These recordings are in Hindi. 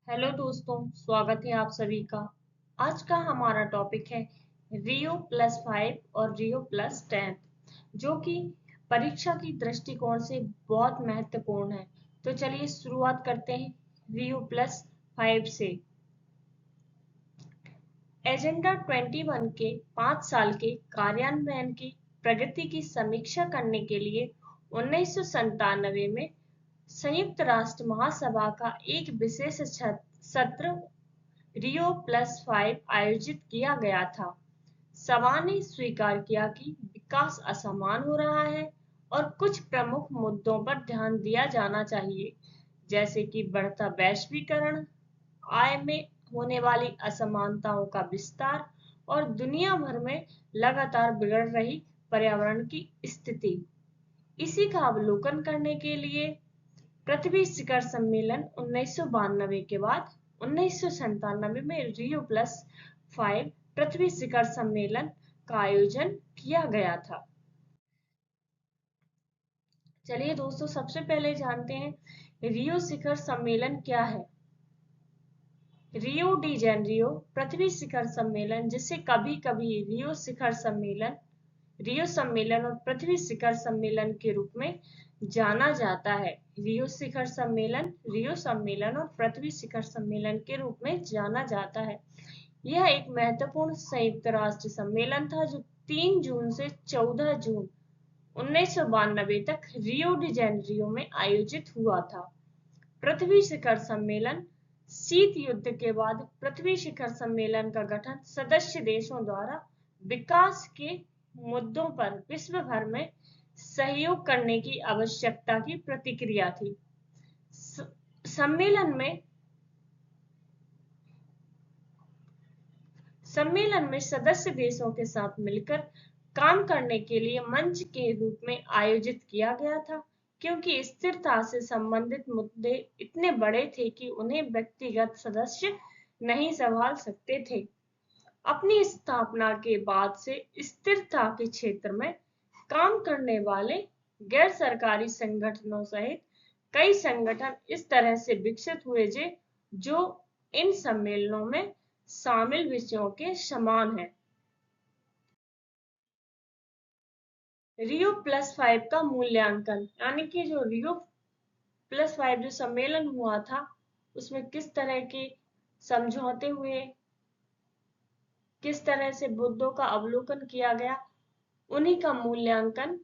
हेलो दोस्तों, स्वागत है आप सभी का। आज का हमारा टॉपिक है रियो+5 और रियो+10, जो कि परीक्षा की दृष्टिकोण से बहुत महत्वपूर्ण है। तो चलिए शुरुआत करते हैं रियो+5 से। एजेंडा 21 के 5 साल के कार्यान्वयन की प्रगति की समीक्षा करने के लिए 1997 में संयुक्त राष्ट्र महासभा का एक विशेष सत्र रियो+5 आयोजित किया गया था। सभा ने स्वीकार किया कि विकास असमान हो रहा है और कुछ प्रमुख मुद्दों पर ध्यान दिया जाना चाहिए, जैसे कि बढ़ता वैश्वीकरण, आय में होने वाली असमानताओं का विस्तार और दुनिया भर में लगातार बिगड़ रही पर्यावरण की स्थिति। इसी का अवलोकन करने के लिए पृथ्वी शिखर सम्मेलन 1992 के बाद 1997 में रियो+5 पृथ्वी शिखर सम्मेलन का आयोजन किया गया था। चलिए दोस्तों, सबसे पहले जानते हैं रियो शिखर सम्मेलन क्या है। रियो डी जेनेरियो पृथ्वी शिखर सम्मेलन, जिसे कभी कभी रियो सम्मेलन और पृथ्वी शिखर सम्मेलन के रूप में जाना जाता है। रियो सम्मेलन और पृथ्वी शिखर सम्मेलन के रूप में जाना जाता है। यह एक महत्वपूर्ण संयुक्त राष्ट्र सम्मेलन था जो 3 जून से 14 जून 1992 तक रियो डी जेनेरियो में आयोजित हुआ था। पृथ्वी शिखर सम्मेलन शीत युद्ध के बाद पृथ्वी शिखर सम्मेलन का गठन सदस्य देशों द्वारा विकास के मुद्दों पर विश्व भर में सहयोग करने की आवश्यकता की प्रतिक्रिया थी। सम्मेलन में सदस्य देशों के साथ मिलकर काम करने के लिए मंच के रूप में आयोजित किया गया था, क्योंकि स्थिरता से संबंधित मुद्दे इतने बड़े थे कि उन्हें व्यक्तिगत सदस्य नहीं संभाल सकते थे। अपनी स्थापना के बाद से स्थिरता के क्षेत्र में काम करने वाले गैर सरकारी संगठनों सहित कई संगठन इस तरह से विकसित हुए जो इन सम्मेलनों में शामिल विषयों के समान है। रियो+5 का मूल्यांकन, यानी कि जो रियो+5 जो सम्मेलन हुआ था उसमें किस तरह के समझौते हुए, किस तरह से मुद्दों का अवलोकन किया गया, उन्हीं का मूल्यांकन।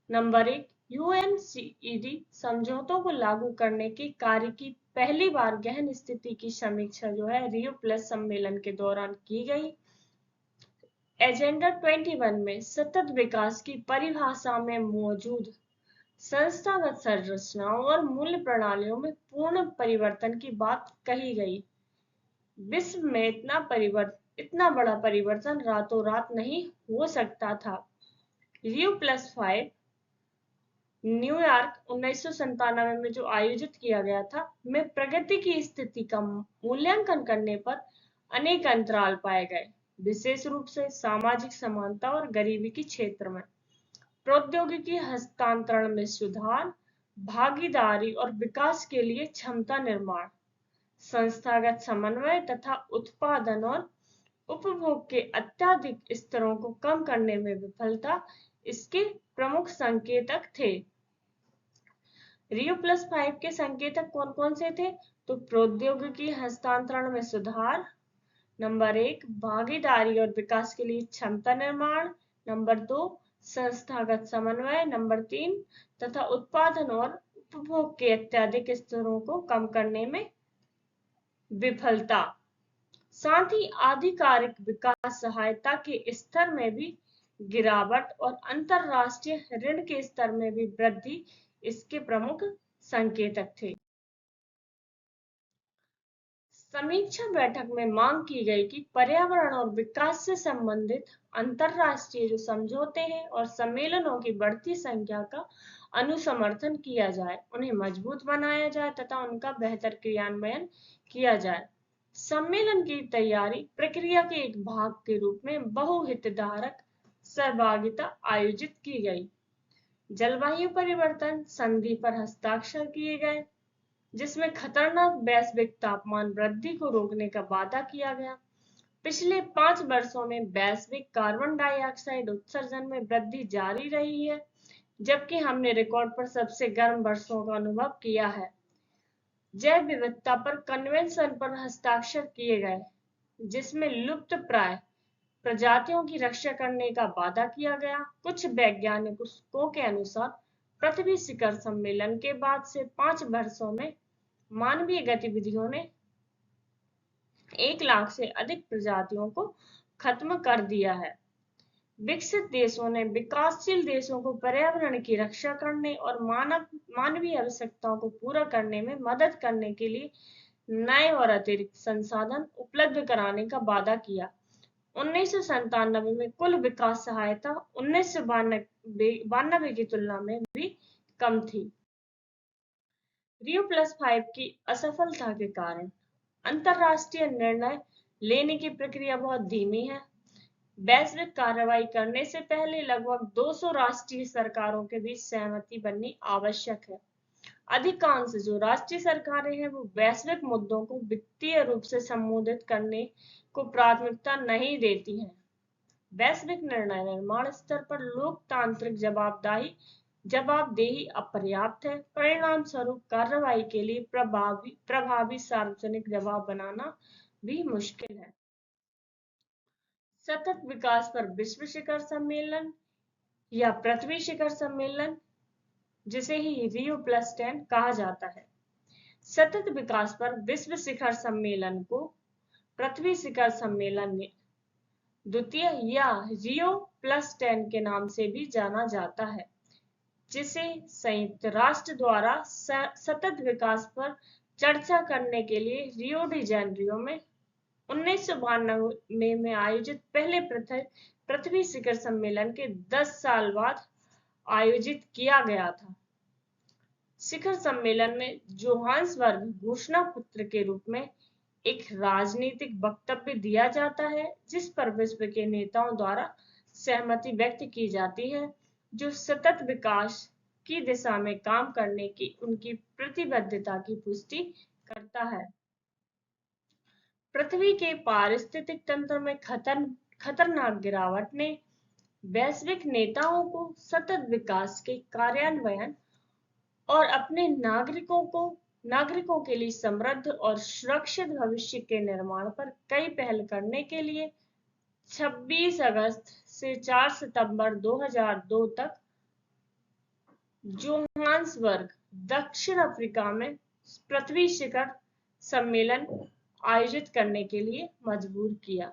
नंबर 1, यूएनसीईडी समझौतों को लागू करने के कार्य की पहली बार गहन स्थिति की समीक्षा जो है रियो+ सम्मेलन के दौरान की गई। एजेंडा 21 में सतत विकास की परिभाषा में मौजूद संस्थागत संरचनाओं और मूल्य प्रणालियों में पूर्ण परिवर्तन की बात कही गई। विश्व में इतना बड़ा परिवर्तन रातों रात नहीं हो सकता था। रियो+5 न्यूयॉर्क 1997 में जो आयोजित किया गया था में प्रगति की स्थिति का मूल्यांकन करने पर अनेक अंतराल पाए गए, विशेष रूप से सामाजिक समानता और गरीबी के क्षेत्र में। प्रौद्योगिकी हस्तांतरण में सुधार, भागीदारी और विकास के लिए क्षमता निर्माण, संस्थागत समन्वय तथा उत्पादन और उपभोग के अत्यधिक स्तरों को कम करने में विफलता इसके प्रमुख संकेतक थे। रियो+5 के संकेतक कौन कौन से थे? तो प्रौद्योगिकी हस्तांतरण में सुधार, नंबर 1, भागीदारी और विकास के लिए क्षमता निर्माण, नंबर 2, संस्थागत समन्वय, नंबर 3, तथा उत्पादन और उपभोग के अत्यधिक स्तरों को कम करने में विफलता। साथ ही आधिकारिक विकास सहायता के स्तर में भी गिरावट और अंतरराष्ट्रीय ऋण के स्तर में भी वृद्धि इसके प्रमुख संकेतक थे। समीक्षा बैठक में मांग की गई कि पर्यावरण और विकास से संबंधित अंतरराष्ट्रीय जो समझौते हैं और सम्मेलनों की बढ़ती संख्या का अनुसमर्थन किया जाए, उन्हें मजबूत बनाया जाए तथा उनका बेहतर क्रियान्वयन किया जाए। सम्मेलन की तैयारी प्रक्रिया के एक भाग के रूप में बहुहितधारक सहभागिता आयोजित की गई। जलवायु परिवर्तन संधि पर हस्ताक्षर किए गए। जिसमें खतरनाक वैश्विक तापमान वृद्धि को रोकने का वादा किया गया। पिछले 5 वर्षों में वैश्विक कार्बन डाइऑक्साइड उत्सर्जन में वृद्धि जारी रही है, जबकि हमने रिकॉर्ड पर सबसे गर्म वर्षों का अनुभव किया है। जैव विविधता पर कन्वेंशन पर हस्ताक्षर किए गए, जिसमें लुप्त प्राय प्रजातियों की रक्षा करने का वादा किया गया। कुछ वैज्ञानिकों के अनुसार पृथ्वी शिखर सम्मेलन के बाद से 5 वर्षों में मानवीय गतिविधियों ने 1 लाख से अधिक प्रजातियों को खत्म कर दिया है। विकसित देशों ने विकासशील देशों को पर्यावरण की रक्षा करने और मानवीय आवश्यकताओं को पूरा करने में मदद करने के लिए नए और अतिरिक्त संसाधन उपलब्ध कराने का वादा किया। 1997 में कुल विकास सहायता 1992 की तुलना में भी कम थी। Rio+5 की असफलता के कारण अंतरराष्ट्रीय निर्णय लेने की प्रक्रिया बहुत धीमी है। वैश्विक कार्रवाई करने से पहले लगभग 200 राष्ट्रीय सरकारों के बीच सहमति बननी आवश्यक है। अधिकांश जो राष्ट्रीय सरकारें हैं वो वैश्विक मुद्दों को वित्तीय रूप से संबोधित करने को प्राथमिकता नहीं देती हैं। वैश्विक निर्णय निर्माण स्तर पर लोकतांत्रिक जवाबदेही अपर्याप्त है। परिणाम स्वरूप कार्रवाई के लिए प्रभावी सार्वजनिक जवाब बनाना भी मुश्किल है। सतत विकास पर विश्व शिखर सम्मेलन या पृथ्वी शिखर सम्मेलन, जिसे ही Rio+10 कहा जाता है। सतत विकास पर विश्व शिखर सम्मेलन को पृथ्वी शिखर सम्मेलन द्वितीय या Rio+10 के नाम से भी जाना जाता है, जिसे संयुक्त राष्ट्र द्वारा सतत विकास पर चर्चा करने के लिए रियो डी जेनेरियो में 1992 में आयोजित पहले पृथ्वी शिखर सम्मेलन के 10 साल बाद आयोजित किया गया था। शिखर सम्मेलन में जोहान्सबर्ग घोषणा पत्र के रूप में एक राजनीतिक वक्तव्य दिया जाता है, जिस पर विश्व के नेताओं द्वारा सहमति व्यक्त की जाती है, जो सतत विकास की दिशा में काम करने की उनकी प्रतिबद्धता की पुष्टि करता है। पृथ्वी के पारिस्थितिक तंत्र में खतरनाक गिरावट ने वैश्विक नेताओं को सतत विकास के कार्यान्वयन और अपने नागरिकों के लिए समृद्ध और सुरक्षित भविष्य के निर्माण पर कई पहल करने के लिए 26 अगस्त से 4 सितंबर 2002 तक जोहान्सबर्ग, दक्षिण अफ्रीका में पृथ्वी शिखर सम्मेलन आयोजित करने के लिए मजबूर किया।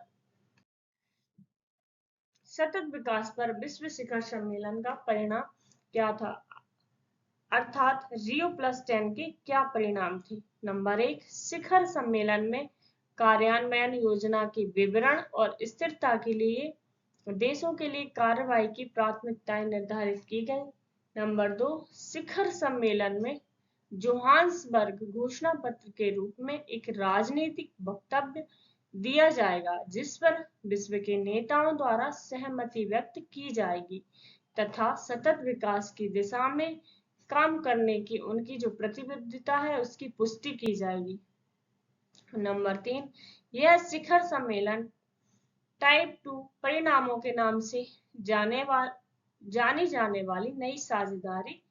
सतत विकास पर विश्व शिखर सम्मेलन का परिणाम क्या था, अर्थात Rio+10 के क्या परिणाम थे। नंबर 1, शिखर सम्मेलन में कार्यान्वयन योजना के विवरण और स्थिरता के लिए देशों के लिए कार्रवाई की प्राथमिकताएं निर्धारित की गई। नंबर 2, शिखर सम्मेलन में जोहान्सबर्ग घोषणा पत्र के रूप में एक राजनीतिक वक्तव्य दिया जाएगा, जिस पर विश्व के नेताओं द्वारा सहमति व्यक्त की जाएगी तथा सतत विकास की दिशा में काम करने की उनकी जो प्रतिबद्धता है उसकी पुष्टि की जाएगी। नंबर 3, यह शिखर सम्मेलन टाइप 2 परिणामों के नाम से जानी जाने वाली नई साझेदारी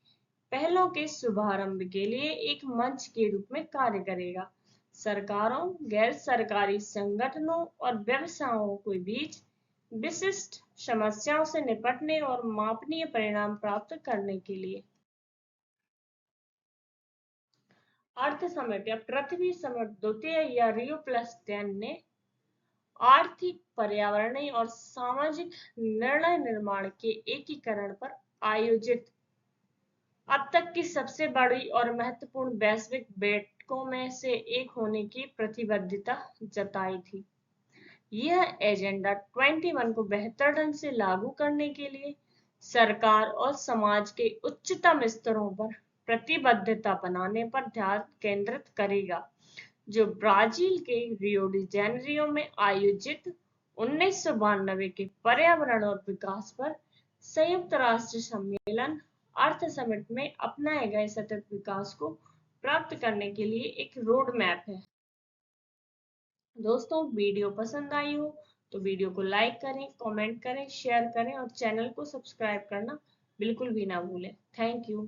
पहलों के शुभारंभ के लिए एक मंच के रूप में कार्य करेगा। सरकारों, गैर सरकारी संगठनों और व्यवसायों के बीच विशिष्ट समस्याओं से निपटने और मापनीय परिणाम प्राप्त करने के लिए। अर्थ समिट या पृथ्वी समिट द्वितीय या Rio+10 ने आर्थिक, पर्यावरणीय और सामाजिक निर्णय निर्माण के एकीकरण पर आयोजित अब तक की सबसे बड़ी और महत्वपूर्ण वैश्विक बैठकों में से एक होने की प्रतिबद्धता जताई थी। यह एजेंडा 21 को बेहतर ढंग से लागू करने के लिए सरकार और समाज के उच्चतम स्तरों पर प्रतिबद्धता बनाने पर ध्यान केंद्रित करेगा, जो ब्राजील के रियो डी जेनेरियो में आयोजित 1992 के पर्यावरण और विकास पर संयुक्त राष्ट्र सम्मेलन अर्थ समिट में अपनाए गए सतत विकास को प्राप्त करने के लिए एक रोड मैप है। दोस्तों, वीडियो पसंद आई हो तो वीडियो को लाइक करें, कमेंट करें, शेयर करें और चैनल को सब्सक्राइब करना बिल्कुल भी ना भूलें। Thank you.